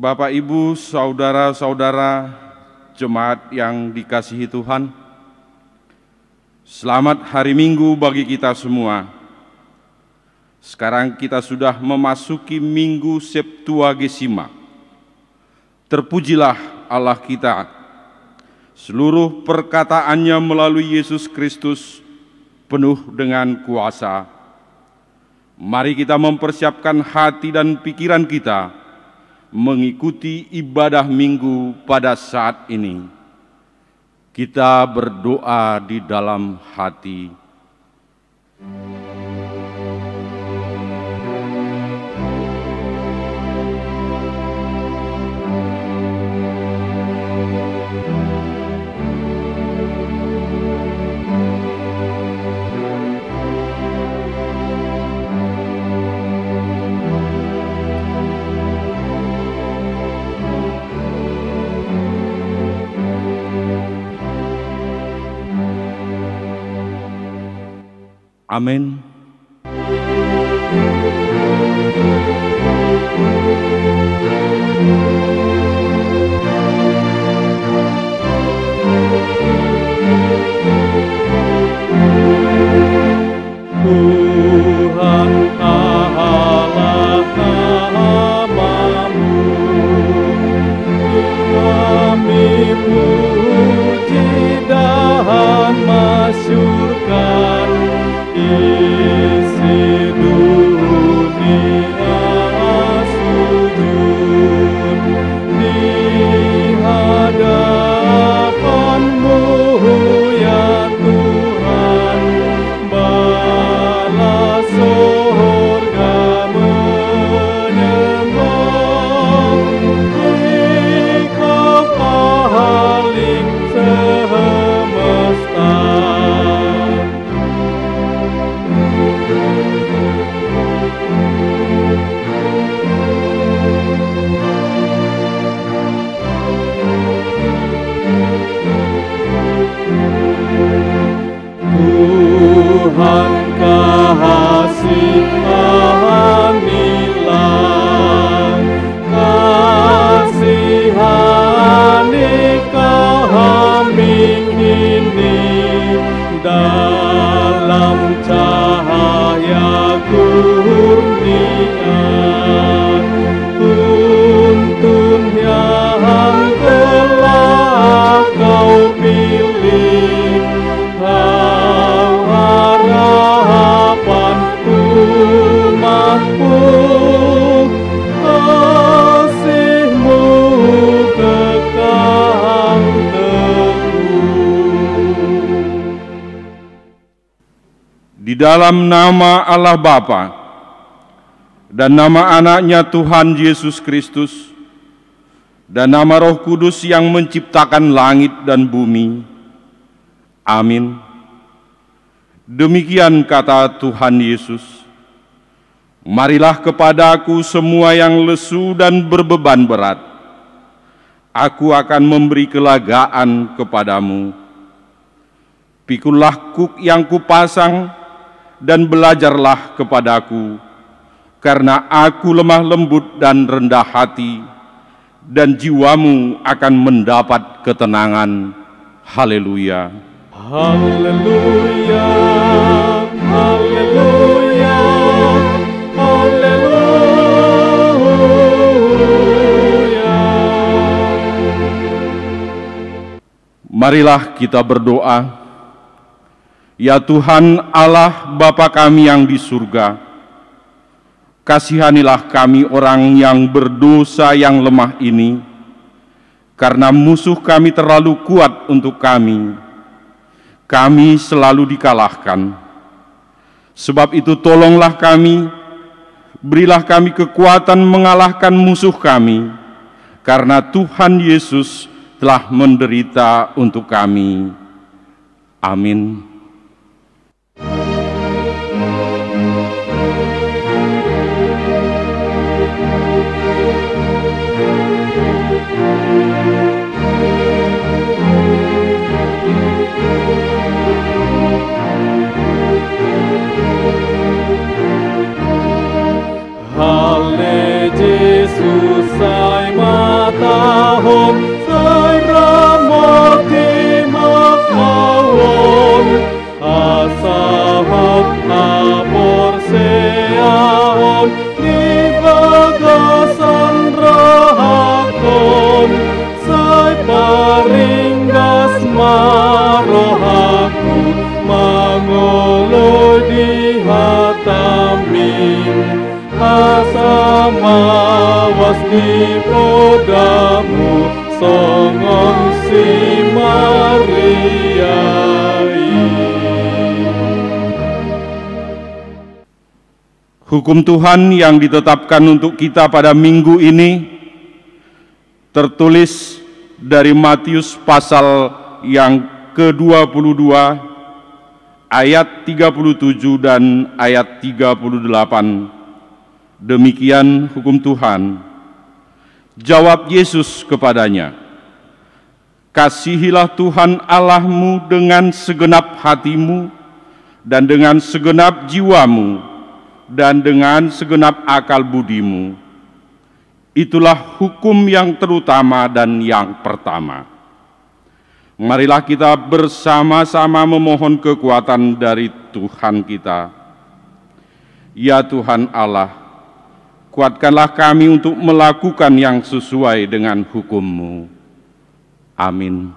Bapak, Ibu, saudara-saudara, jemaat yang dikasihi Tuhan, selamat hari Minggu bagi kita semua. Sekarang kita sudah memasuki Minggu Septuagesima. Terpujilah Allah kita, seluruh perkataannya melalui Yesus Kristus penuh dengan kuasa. Mari kita mempersiapkan hati dan pikiran kita mengikuti ibadah Minggu pada saat ini. Kita berdoa di dalam hati. Amin. Tuhan Allah namamu, kami puji dan masyurkan isi dunia sujud di hadapan-Mu ya Tuhan. Bala sorga menyembah Engkau paling semesta. Tuhan kasihanilah, kasihani kami ini dalam cahaya kurnia. Tuntun yang telah Kau pilih, harapan umat-Mu, kasih-Mu kekal teguh. Di dalam nama Allah Bapa dan nama anaknya Tuhan Yesus Kristus dan nama Roh Kudus yang menciptakan langit dan bumi. Amin. Demikian kata Tuhan Yesus, marilah kepadaku semua yang lesu dan berbeban berat, aku akan memberi kelegaan kepadamu. Pikulah kuk yang kupasang dan belajarlah kepadaku, karena aku lemah lembut dan rendah hati, dan jiwamu akan mendapat ketenangan. Haleluya. Haleluya, haleluya, haleluya. Marilah kita berdoa. Ya Tuhan Allah Bapa kami yang di surga, kasihanilah kami orang yang berdosa yang lemah ini, karena musuh kami terlalu kuat untuk kami. Kami selalu dikalahkan. Sebab itu tolonglah kami, berilah kami kekuatan mengalahkan musuh kami, karena Tuhan Yesus telah menderita untuk kami. Amin. Hale Jesus, I ngoloi dihatamin asa mawas di podamu songon si Mariai. Hukum Tuhan yang ditetapkan untuk kita pada minggu ini tertulis dari Matius pasal yang ke-22 ayat 37 dan ayat 38. Demikian hukum Tuhan. Jawab Yesus kepadanya, "Kasihilah Tuhan Allahmu dengan segenap hatimu dan dengan segenap jiwamu dan dengan segenap akal budimu. Itulah hukum yang terutama dan yang pertama." Marilah kita bersama-sama memohon kekuatan dari Tuhan kita. Ya Tuhan Allah, kuatkanlah kami untuk melakukan yang sesuai dengan hukum-Mu. Amin.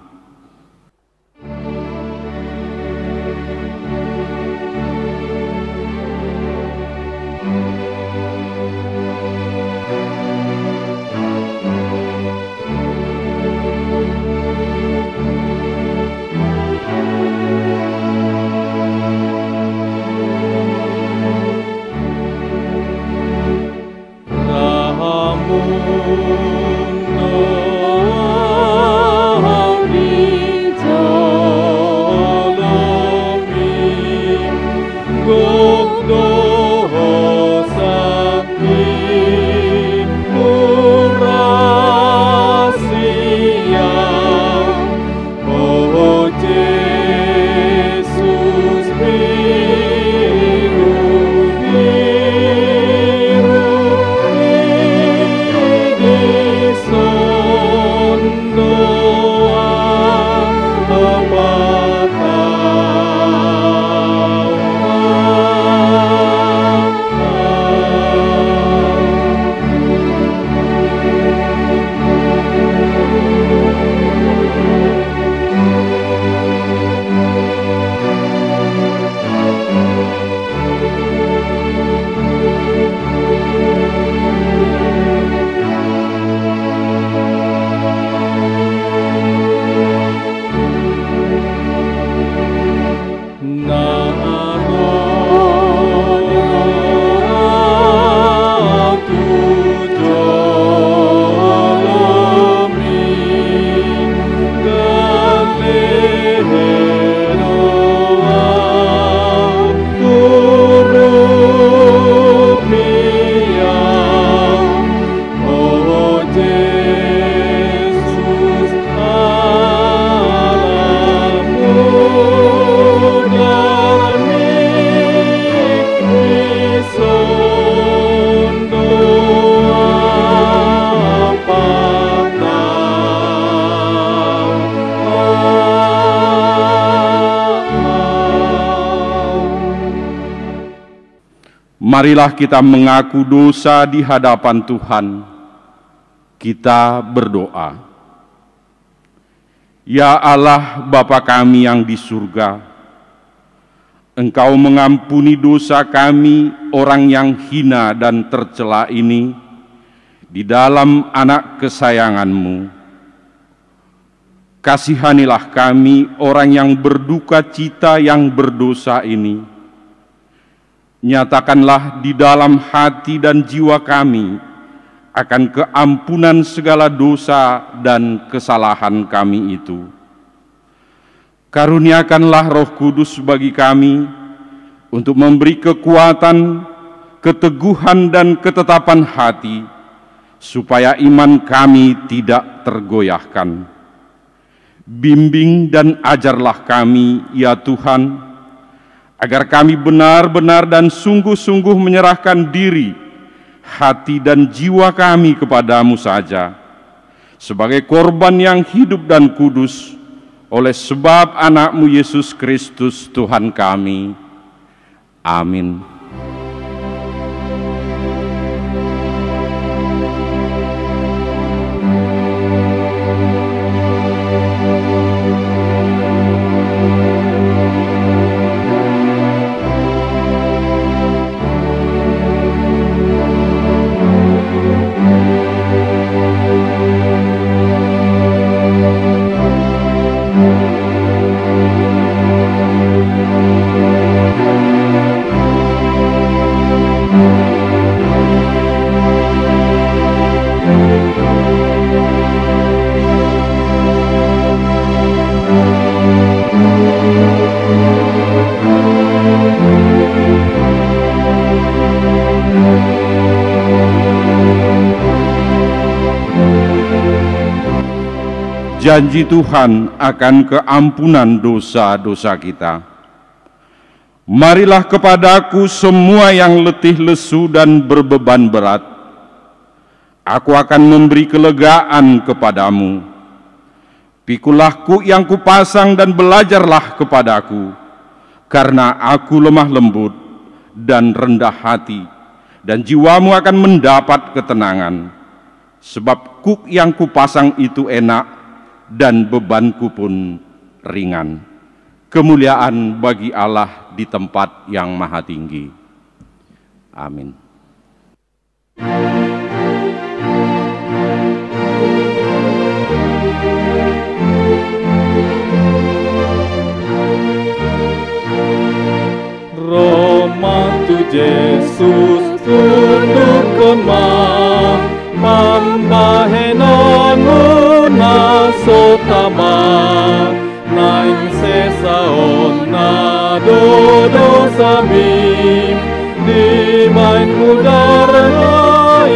Marilah kita mengaku dosa di hadapan Tuhan. Kita berdoa. Ya Allah Bapa kami yang di surga, Engkau mengampuni dosa kami orang yang hina dan tercela ini di dalam anak kesayangan-Mu. Kasihanilah kami orang yang berduka cita yang berdosa ini. Nyatakanlah di dalam hati dan jiwa kami akan keampunan segala dosa dan kesalahan kami itu. Karuniakanlah Roh Kudus bagi kami untuk memberi kekuatan, keteguhan dan ketetapan hati, supaya iman kami tidak tergoyahkan. Bimbing dan ajarlah kami, ya Tuhan, agar kami benar-benar dan sungguh-sungguh menyerahkan diri, hati dan jiwa kami kepadamu saja, sebagai korban yang hidup dan kudus, oleh sebab anak-Mu Yesus Kristus Tuhan kami. Amin. janji Tuhan akan keampunan dosa-dosa kita. Marilah kepadaku semua yang letih lesu dan berbeban berat. Aku akan memberi kelegaan kepadamu. Pikulah yang kupasang dan belajarlah kepadaku, karena aku lemah lembut dan rendah hati, dan jiwamu akan mendapat ketenangan. Sebab kuk yang kupasang itu enak, dan bebanku pun ringan. Kemuliaan bagi Allah di tempat yang maha tinggi. Amin. Romantu Yesus tundukkan mambahenon nasotama naing sesaon na dodo samim di main mudarai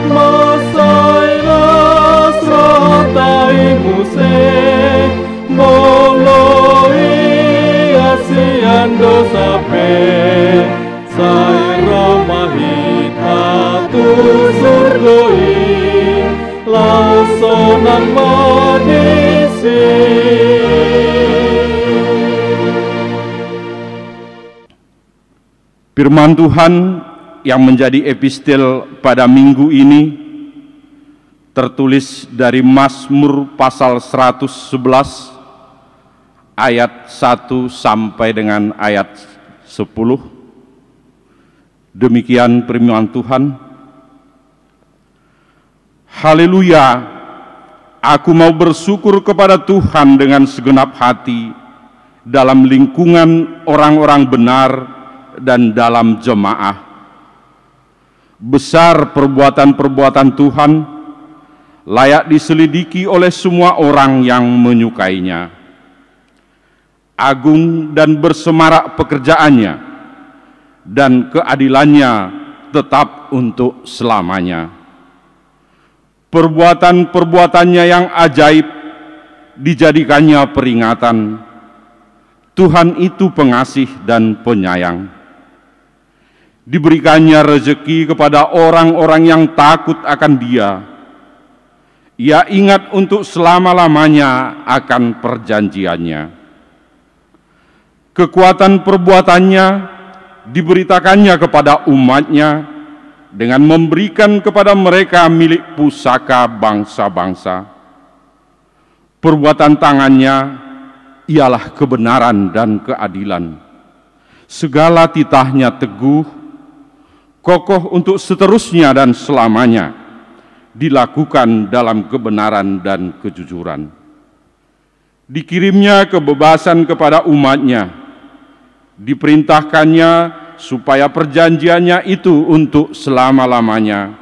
masailah seratai muse moloi asian dosa pe sai romahit atu surgoi lausonan manisi. Firman Tuhan yang menjadi epistel pada minggu ini tertulis dari Mazmur pasal 111 ayat 1 sampai dengan ayat 10. Demikian firman Tuhan. Haleluya, aku mau bersyukur kepada Tuhan dengan segenap hati dalam lingkungan orang-orang benar dan dalam jemaah. Besar perbuatan-perbuatan Tuhan, layak diselidiki oleh semua orang yang menyukainya. Agung dan bersemarak pekerjaannya, dan keadilannya tetap untuk selamanya. Perbuatan-perbuatannya yang ajaib dijadikannya peringatan. Tuhan itu pengasih dan penyayang. Diberikannya rezeki kepada orang-orang yang takut akan Dia. Ia ingat untuk selama-lamanya akan perjanjiannya. Kekuatan perbuatannya diberitakannya kepada umatnya dengan memberikan kepada mereka milik pusaka bangsa-bangsa. Perbuatan tangannya ialah kebenaran dan keadilan. Segala titahnya teguh, kokoh untuk seterusnya dan selamanya, dilakukan dalam kebenaran dan kejujuran. Dikirimnya kebebasan kepada umatnya, diperintahkannya supaya perjanjiannya itu untuk selama-lamanya.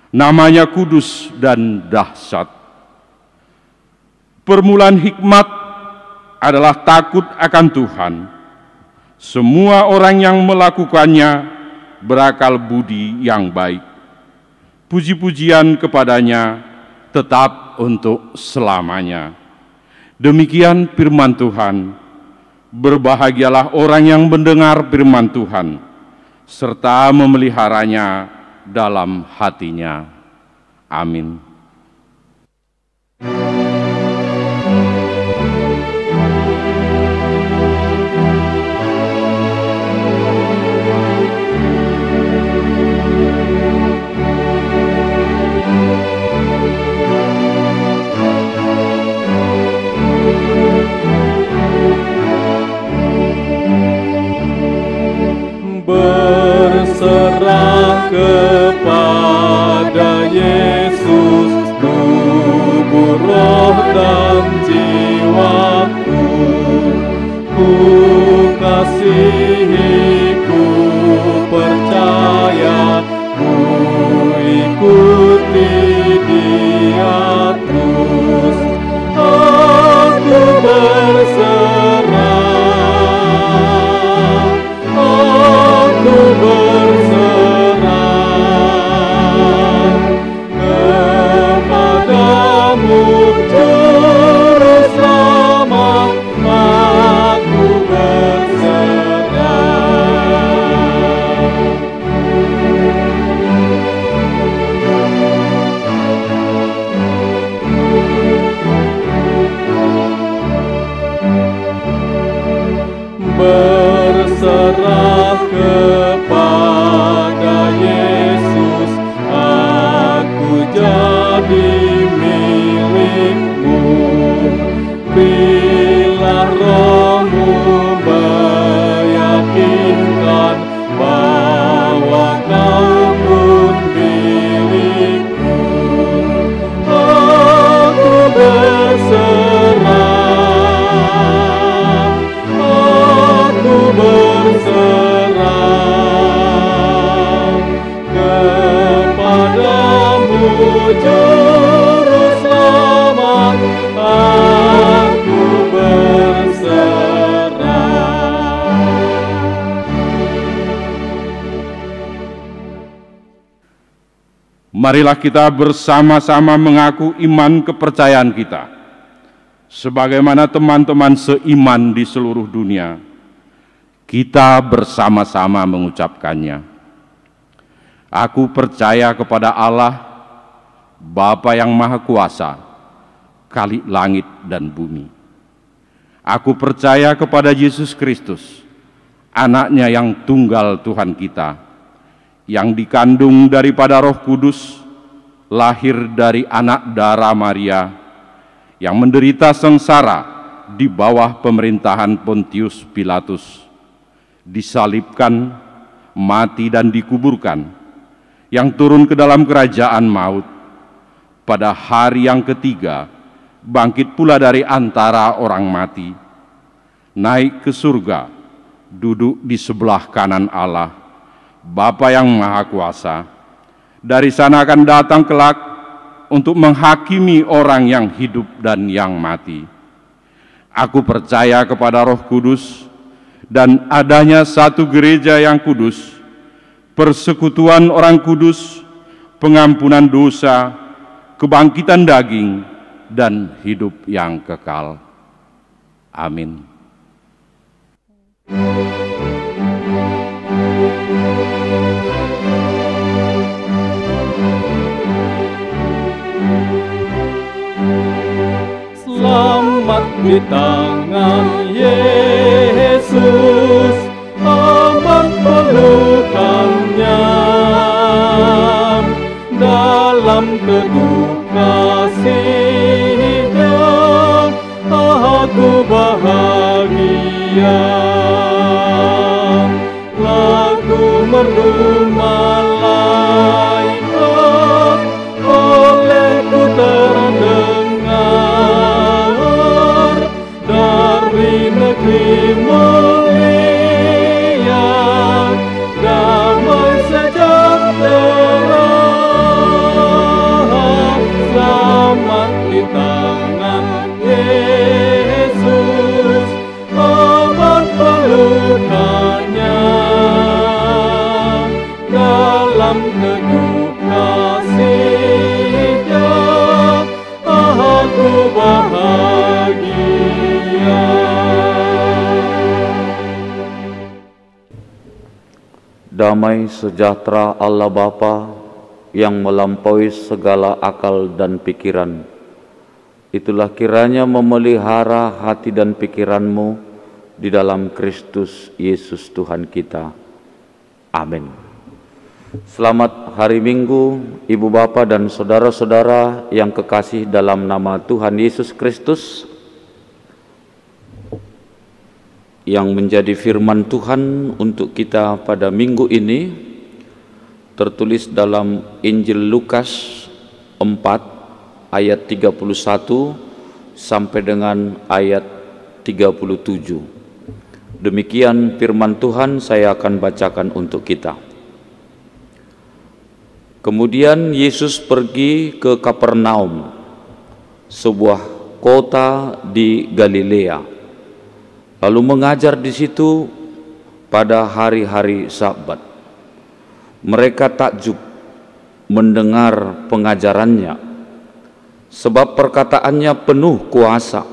Namanya kudus dan dahsyat. Permulaan hikmat adalah takut akan Tuhan. Semua orang yang melakukannya berakal budi yang baik. Puji-pujian kepadanya tetap untuk selamanya. Demikian firman Tuhan. Berbahagialah orang yang mendengar firman Tuhan, serta memeliharanya dalam hatinya. Amin. Berserah kepada Yesus, tubuh, roh, dan jiwaku. Ku kasihi, ku percaya, ku ikuti Dia terus. Aku berserah, aku berserah kepada berserah kepada Yesus, aku jadi milik-Mu. Bila Roh-Mu meyakinkan bahwa Kau pun milik-Ku, aku berserah, aku berserah kepadamu, Juru Selamat, aku berserah. Marilah kita bersama-sama mengaku iman kepercayaan kita, sebagaimana teman-teman seiman di seluruh dunia. Kita bersama-sama mengucapkannya. Aku percaya kepada Allah, Bapa yang Maha Kuasa, Khalik langit dan bumi. Aku percaya kepada Yesus Kristus, Anak-Nya yang tunggal Tuhan kita, yang dikandung daripada Roh Kudus, lahir dari anak darah Maria, yang menderita sengsara di bawah pemerintahan Pontius Pilatus, disalibkan, mati dan dikuburkan, yang turun ke dalam kerajaan maut, pada hari yang ketiga bangkit pula dari antara orang mati, naik ke surga, duduk di sebelah kanan Allah, Bapa yang Maha Kuasa. Dari sana akan datang kelak untuk menghakimi orang yang hidup dan yang mati. Aku percaya kepada Roh Kudus dan adanya satu gereja yang kudus, persekutuan orang kudus, pengampunan dosa, kebangkitan daging, dan hidup yang kekal. Amin. Selamat di tangan Yesus, aman pelukannya. Dalam teduh kasih-Nya, aku bahagia. Lagu merdu malaikat olehku terdengar, dari negeri mulia damai sejahtera. Selamat di tangan Yesus, aman pelukannya. Dalam teduh kasih-Nya, aku bahagia. Damai sejahtera Allah Bapa yang melampaui segala akal dan pikiran, itulah kiranya memelihara hati dan pikiranmu di dalam Kristus Yesus Tuhan kita. Amin. Selamat hari Minggu, Ibu Bapa dan saudara-saudara yang kekasih dalam nama Tuhan Yesus Kristus. Yang menjadi firman Tuhan untuk kita pada minggu ini tertulis dalam Injil Lukas 4 ayat 31 sampai dengan ayat 37. Demikian firman Tuhan, saya akan bacakan untuk kita. Kemudian Yesus pergi ke Kapernaum, sebuah kota di Galilea, lalu mengajar di situ pada hari-hari Sabat. Mereka takjub mendengar pengajarannya, sebab perkataannya penuh kuasa.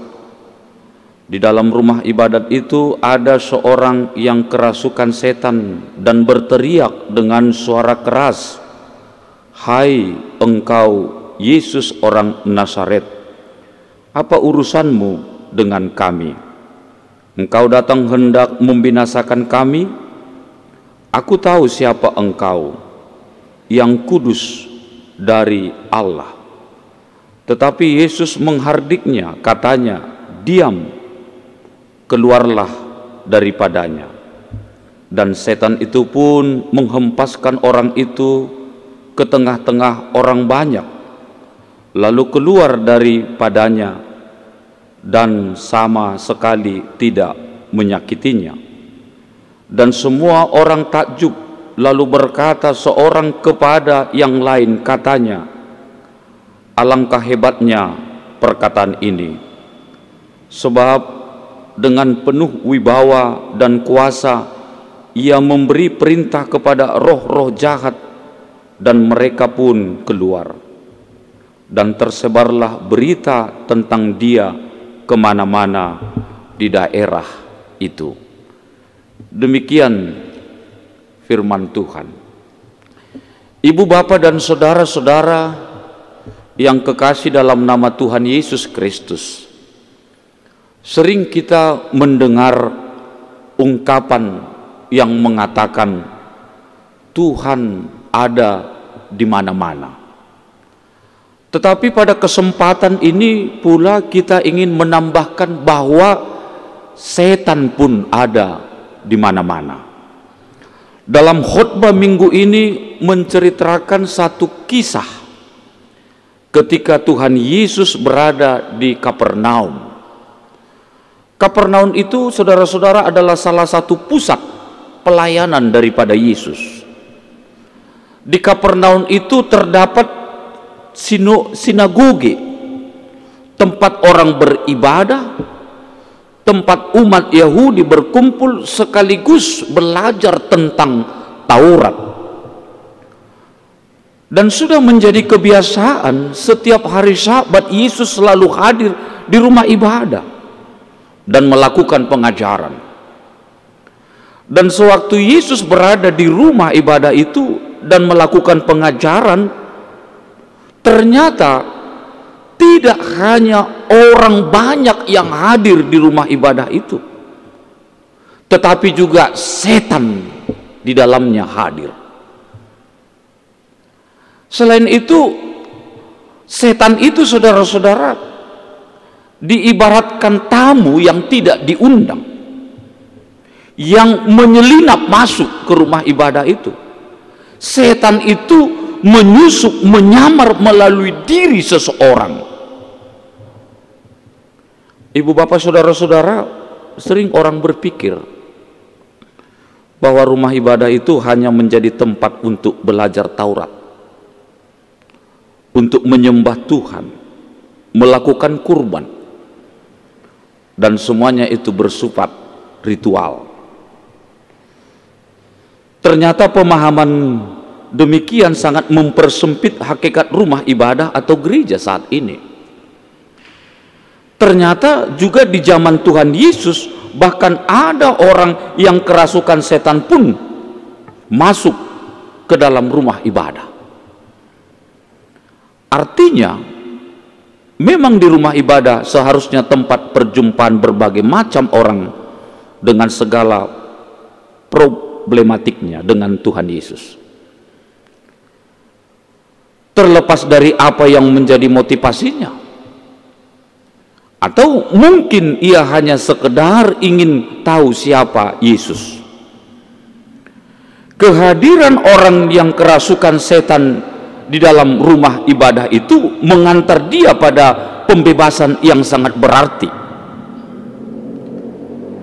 Di dalam rumah ibadat itu ada seorang yang kerasukan setan dan berteriak dengan suara keras, "Hai engkau Yesus orang Nazaret, apa urusanmu dengan kami? Engkau datang hendak membinasakan kami. Aku tahu siapa engkau, yang kudus dari Allah. Tetapi Yesus menghardiknya, katanya, diam, keluarlah daripadanya. Dan setan itu pun menghempaskan orang itu ke tengah-tengah orang banyak, lalu keluar daripadanya dan sama sekali tidak menyakitinya. Dan semua orang takjub, lalu berkata seorang kepada yang lain, katanya, alangkah hebatnya perkataan ini, sebab dengan penuh wibawa dan kuasa ia memberi perintah kepada roh-roh jahat, dan mereka pun keluar. Dan tersebarlah berita tentang dia kemana-mana di daerah itu. Demikian firman Tuhan. Ibu, bapa, dan saudara-saudara yang kekasih dalam nama Tuhan Yesus Kristus, sering kita mendengar ungkapan yang mengatakan Tuhan ada di mana-mana. Tetapi pada kesempatan ini pula kita ingin menambahkan bahwa setan pun ada di mana-mana. Dalam khotbah minggu ini menceritakan satu kisah ketika Tuhan Yesus berada di Kapernaum. Kapernaum itu, saudara-saudara, adalah salah satu pusat pelayanan daripada Yesus. Di Kapernaum itu terdapat sinagoge, tempat orang beribadah, tempat umat Yahudi berkumpul sekaligus belajar tentang Taurat. Dan sudah menjadi kebiasaan setiap hari Sabat Yesus selalu hadir di rumah ibadah dan melakukan pengajaran. Dan sewaktu Yesus berada di rumah ibadah itu dan melakukan pengajaran, ternyata tidak hanya orang banyak yang hadir di rumah ibadah itu, tetapi juga setan di dalamnya hadir. Selain itu, setan itu, saudara-saudara, diibaratkan tamu yang tidak diundang, yang menyelinap masuk ke rumah ibadah itu. Setan itu menyusup, menyamar melalui diri seseorang. Ibu, bapak, saudara-saudara, sering orang berpikir bahwa rumah ibadah itu hanya menjadi tempat untuk belajar Taurat, untuk menyembah Tuhan, melakukan kurban, dan semuanya itu bersifat ritual. Ternyata pemahaman demikian sangat mempersempit hakikat rumah ibadah atau gereja saat ini. Ternyata juga di zaman Tuhan Yesus bahkan ada orang yang kerasukan setan pun masuk ke dalam rumah ibadah. Artinya memang di rumah ibadah seharusnya tempat perjumpaan berbagai macam orang dengan segala problematiknya dengan Tuhan Yesus. Terlepas dari apa yang menjadi motivasinya, atau mungkin ia hanya sekedar ingin tahu siapa Yesus. Kehadiran orang yang kerasukan setan di dalam rumah ibadah itu mengantar dia pada pembebasan yang sangat berarti.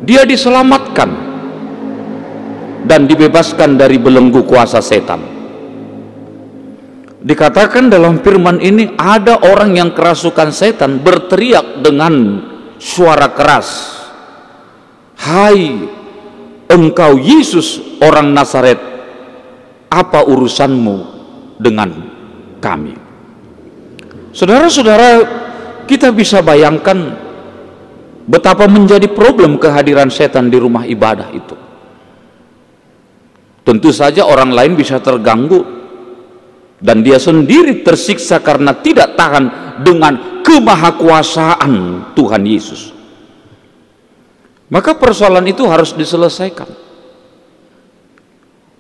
Dia diselamatkan dan dibebaskan dari belenggu kuasa setan. Dikatakan dalam firman ini, ada orang yang kerasukan setan berteriak dengan suara keras, "Hai engkau Yesus orang Nazaret, apa urusanmu dengan kami?" Saudara-saudara, kita bisa bayangkan betapa menjadi problem kehadiran setan di rumah ibadah itu. Tentu saja orang lain bisa terganggu, dan dia sendiri tersiksa karena tidak tahan dengan kemahakuasaan Tuhan Yesus. Maka persoalan itu harus diselesaikan.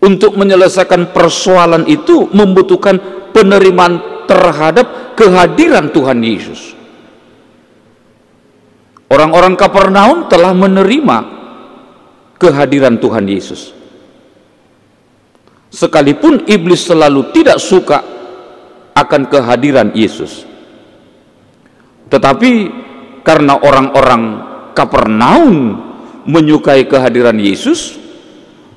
Untuk menyelesaikan persoalan itu membutuhkan penerimaan terhadap kehadiran Tuhan Yesus. Orang-orang Kapernaum telah menerima kehadiran Tuhan Yesus. Sekalipun iblis selalu tidak suka akan kehadiran Yesus, tetapi karena orang-orang Kapernaum menyukai kehadiran Yesus,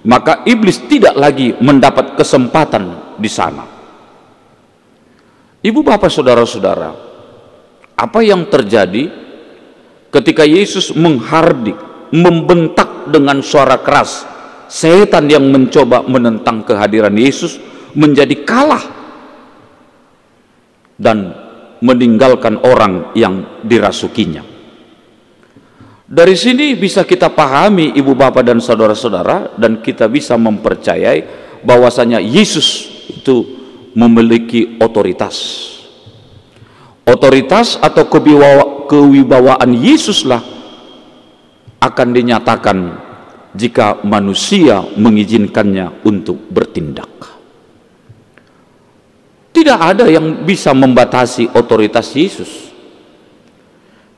maka iblis tidak lagi mendapat kesempatan di sana. Ibu bapak saudara-saudara, apa yang terjadi ketika Yesus menghardik, membentak dengan suara keras? Setan yang mencoba menentang kehadiran Yesus menjadi kalah dan meninggalkan orang yang dirasukinya. Dari sini bisa kita pahami ibu bapak dan saudara-saudara, dan kita bisa mempercayai bahwasanya Yesus itu memiliki otoritas. Otoritas atau kewibawaan Yesuslah akan dinyatakan jika manusia mengizinkannya untuk bertindak. Tidak ada yang bisa membatasi otoritas Yesus.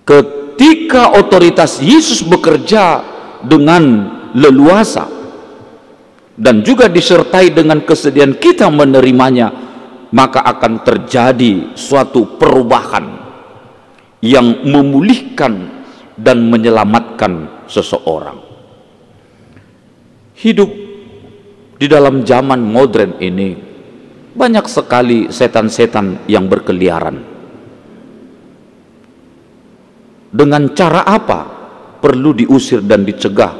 Ketika otoritas Yesus bekerja dengan leluasa dan juga disertai dengan kesediaan kita menerimanya, maka akan terjadi suatu perubahan yang memulihkan dan menyelamatkan seseorang. Hidup di dalam zaman modern ini banyak sekali setan-setan yang berkeliaran. Dengan cara apa perlu diusir dan dicegah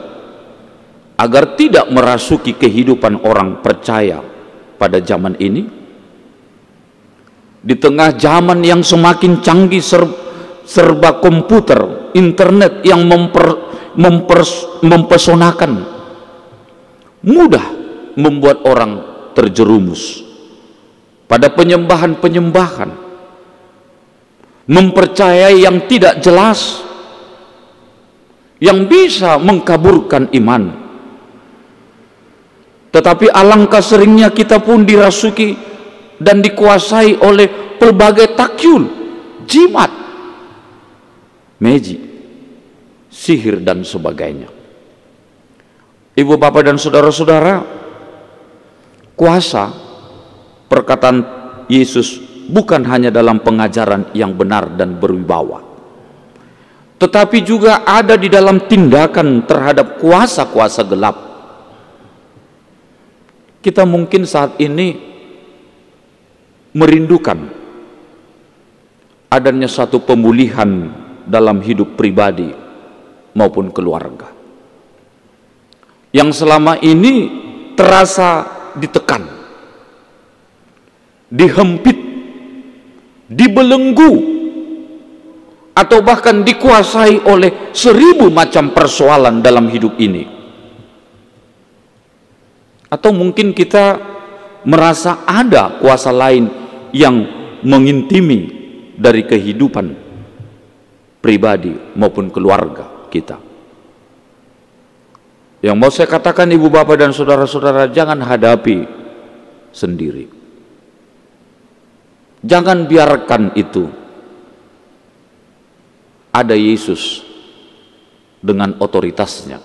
agar tidak merasuki kehidupan orang percaya pada zaman ini? Di tengah zaman yang semakin canggih, serba komputer, internet yang mempesonakan, mudah membuat orang terjerumus pada penyembahan-penyembahan, mempercayai yang tidak jelas, yang bisa mengkaburkan iman. Tetapi alangkah seringnya kita pun dirasuki dan dikuasai oleh pelbagai takyul, jimat, magic, sihir dan sebagainya. Ibu bapak dan saudara-saudara, kuasa perkataan Yesus bukan hanya dalam pengajaran yang benar dan berwibawa, tetapi juga ada di dalam tindakan terhadap kuasa-kuasa gelap. Kita mungkin saat ini merindukan adanya satu pemulihan dalam hidup pribadi maupun keluarga yang selama ini terasa ditekan, dihempit, dibelenggu, atau bahkan dikuasai oleh 1000 macam persoalan dalam hidup ini. Atau mungkin kita merasa ada kuasa lain yang mengintimi dari kehidupan pribadi maupun keluarga kita. Yang mau saya katakan ibu bapak dan saudara-saudara, jangan hadapi sendiri. Jangan biarkan itu. Ada Yesus dengan otoritasnya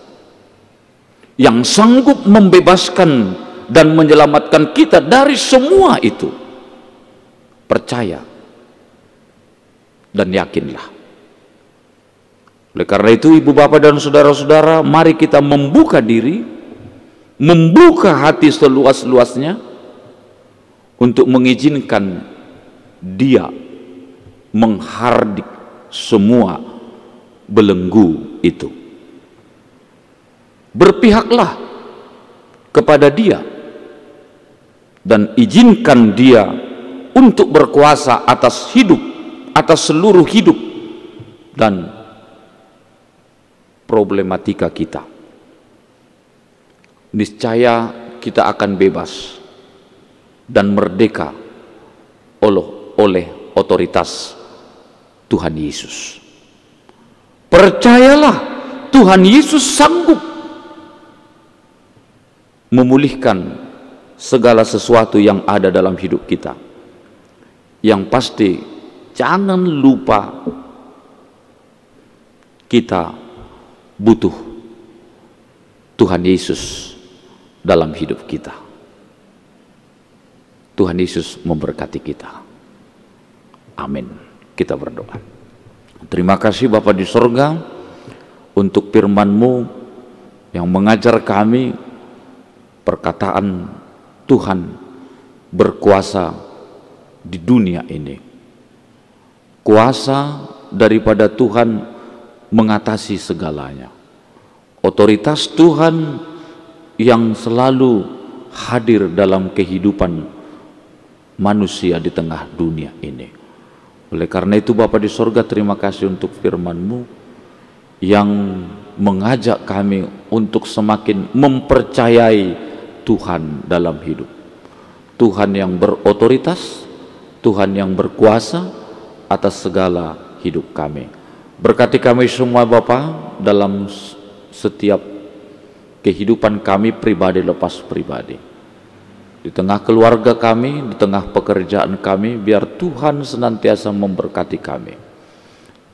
yang sanggup membebaskan dan menyelamatkan kita dari semua itu. Percaya dan yakinlah. Oleh karena itu ibu bapak dan saudara-saudara, mari kita membuka diri, membuka hati seluas-luasnya untuk mengizinkan Dia menghardik semua belenggu itu. Berpihaklah kepada Dia dan izinkan Dia untuk berkuasa atas hidup, atas seluruh hidup dan problematika kita. Niscaya kita akan bebas dan merdeka oleh otoritas Tuhan Yesus. Percayalah, Tuhan Yesus sanggup memulihkan segala sesuatu yang ada dalam hidup kita. Yang pasti jangan lupa kita butuh Tuhan Yesus dalam hidup kita. Tuhan Yesus memberkati kita. Amin. Kita berdoa. Terima kasih Bapa di sorga untuk firman-Mu yang mengajar kami perkataan Tuhan berkuasa di dunia ini. Kuasa daripada Tuhan mengatasi segalanya. Otoritas Tuhan yang selalu hadir dalam kehidupan manusia di tengah dunia ini. Oleh karena itu Bapa di sorga, terima kasih untuk firman-Mu yang mengajak kami untuk semakin mempercayai Tuhan dalam hidup. Tuhan yang berotoritas, Tuhan yang berkuasa atas segala hidup kami. Berkati kami semua Bapa dalam setiap kehidupan kami pribadi lepas pribadi. Di tengah keluarga kami, di tengah pekerjaan kami, biar Tuhan senantiasa memberkati kami.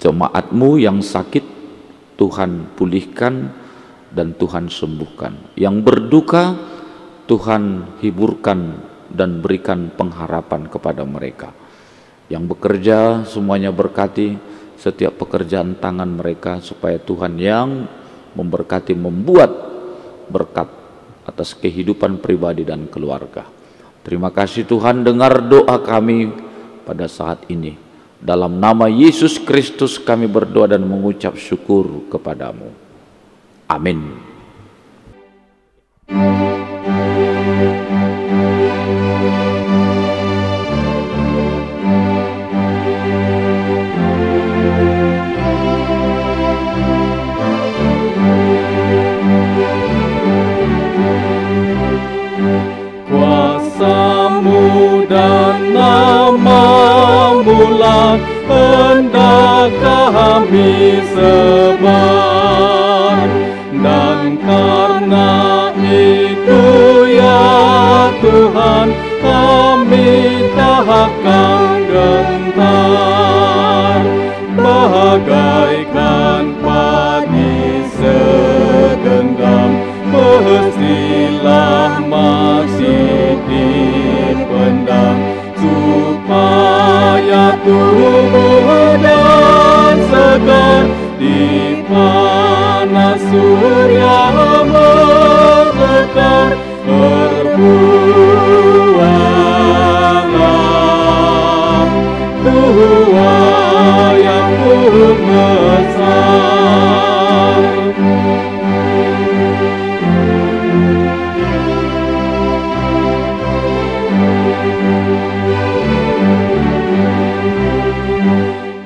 Jemaat-Mu yang sakit, Tuhan pulihkan dan Tuhan sembuhkan. Yang berduka, Tuhan hiburkan dan berikan pengharapan kepada mereka. Yang bekerja, semuanya berkati setiap pekerjaan tangan mereka, supaya Tuhan yang memberkati, membuat berkat atas kehidupan pribadi dan keluarga. Terima kasih Tuhan, dengar doa kami pada saat ini. Dalam nama Yesus Kristus kami berdoa dan mengucap syukur kepadamu. Amin. Kuasa-Mu dan nama-Mu lah hendak kami sebar, dan karena itu ya Tuhan, kami tak akan gentar, bagaikan padi segenggam, mestilah masih dipendam, supaya tubuh dan segar di panas surya bertekar, berbuahlah buah yang besar.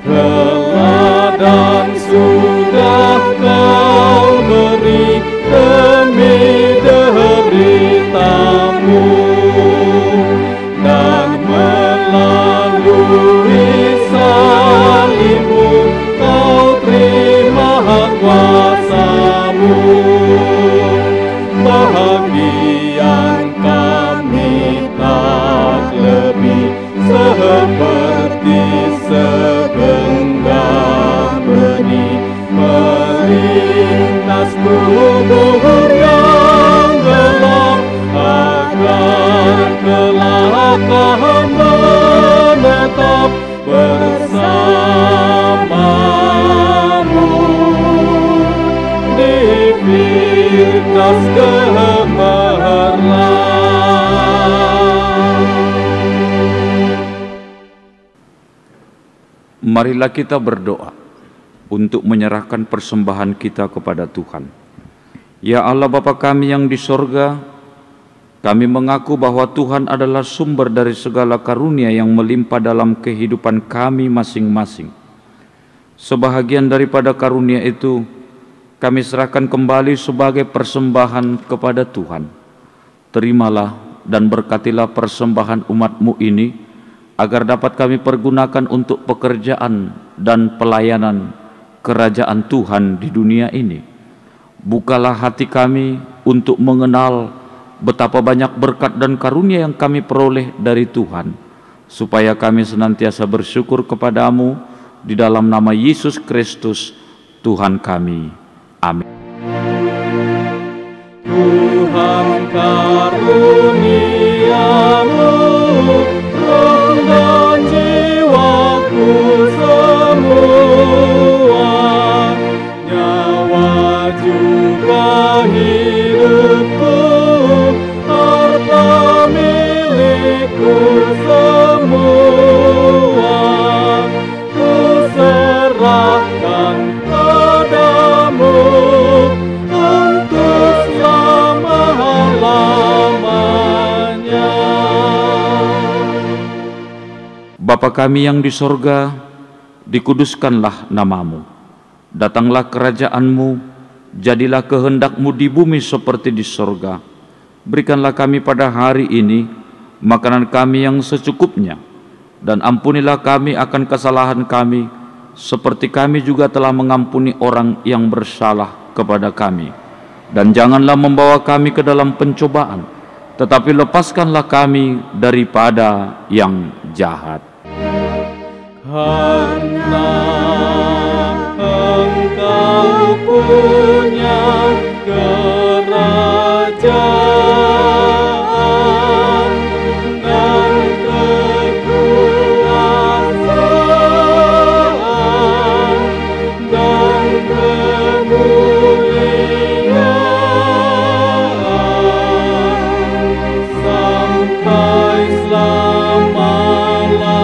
Teladan sudah Kau beri demi derita-Mu, dan melalui salib-Mu Kau terima kuasa-Mu. Bahagian kami tak lebih seperti segenggam benih melintas kubur yang gelap, agar kelak Kau menetap bersama-Mu di Firdaus gemerlap. Marilah kita berdoa untuk menyerahkan persembahan kita kepada Tuhan. Ya Allah Bapa kami yang di sorga, kami mengaku bahwa Tuhan adalah sumber dari segala karunia yang melimpah dalam kehidupan kami masing-masing. Sebahagian daripada karunia itu kami serahkan kembali sebagai persembahan kepada Tuhan. Terimalah dan berkatilah persembahan umat-Mu ini, agar dapat kami pergunakan untuk pekerjaan dan pelayanan kerajaan Tuhan di dunia ini. Bukalah hati kami untuk mengenal betapa banyak berkat dan karunia yang kami peroleh dari Tuhan, supaya kami senantiasa bersyukur kepadamu di dalam nama Yesus Kristus, Tuhan kami. Amin. Tuhan karuniamu roh dan jiwaku semua, nyawa juga hidupku, harta milikku semua, ku serahkan padamu untuk selama-lamanya. Bapa kami yang di sorga, dikuduskanlah namamu. Datanglah kerajaanmu, jadilah kehendakmu di bumi seperti di sorga. Berikanlah kami pada hari ini makanan kami yang secukupnya, dan ampunilah kami akan kesalahan kami, seperti kami juga telah mengampuni orang yang bersalah kepada kami. Dan janganlah membawa kami ke dalam pencobaan, tetapi lepaskanlah kami daripada yang jahat. Karena Engkau punya kerajaan dan kekuasaan dan kemuliaan sampai selama-lamanya.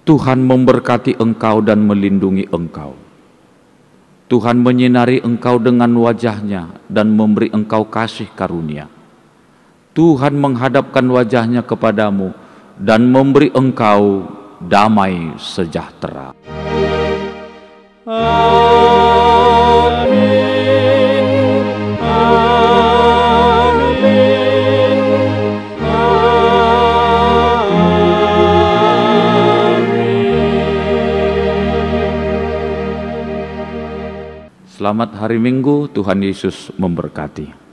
Tuhan memberkati engkau dan melindungi engkau. Tuhan menyinari engkau dengan wajah-Nya dan memberi engkau kasih karunia. Tuhan menghadapkan wajah-Nya kepadamu dan memberi engkau damai sejahtera. Amin. Amin. Selamat hari Minggu, Tuhan Yesus memberkati.